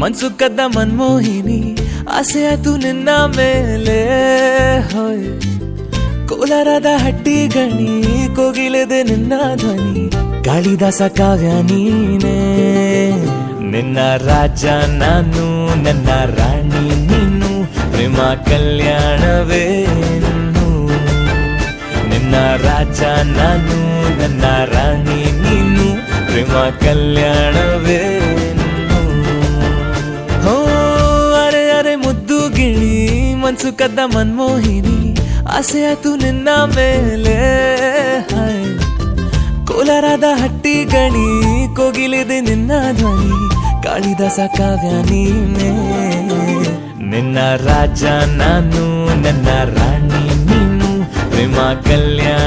ಮನ್ಸು ಕದ್ದ ಮನ್ಮೋಹಿನಿ ಆಸೆ ಆತು ನಿನ್ನ ಮೇಲೆ ಹೋಯ್ ಕೋಲಾರದ ಹಟ್ಟಿ ಗಣಿ ಕೋಗಿಲೆದೆ ನಿನ್ನ ಧ್ವನಿ ಕಾಳಿದಾಸ ಕಾವ್ಯ ನೀನೇ ನಿನ್ನ ರಾಜ ನಾನು ನನ್ನ ರಾಣಿ ನೀನು ಪ್ರೇಮ ಕಲ್ಯಾಣವೇನು ನಿನ್ನ ರಾಜ ನಾನು ನನ್ನ ರಾಣಿ ನೀನು ಪ್ರೇಮ ಕಲ್ಯಾಣವೇನು ಹೋ ಅರೆ ಅರೆ ಮುದ್ದು ಗಿಳಿ ಮನ್ಸು ಕದ್ದ ಮನ್ಮೋಹಿನಿ ಆಸೆ ಆತು ನಿನ್ನ ಮೇಲೆ ಕೋಲಾರದ ಹಟ್ಟಿ ಗಣಿ ಕೋಗಿಲಿದೆ ನಿನ್ನ ಧ್ವನಿ ಕಾಳಿದಾಸ ಕಾವ್ಯ ನೀನೇ ನಿನ್ನ ರಾಜ ನಾನು ನನ್ನ ರಾಣಿ ನೀನು ಪ್ರೇಮ ಕಲ್ಯಾಣ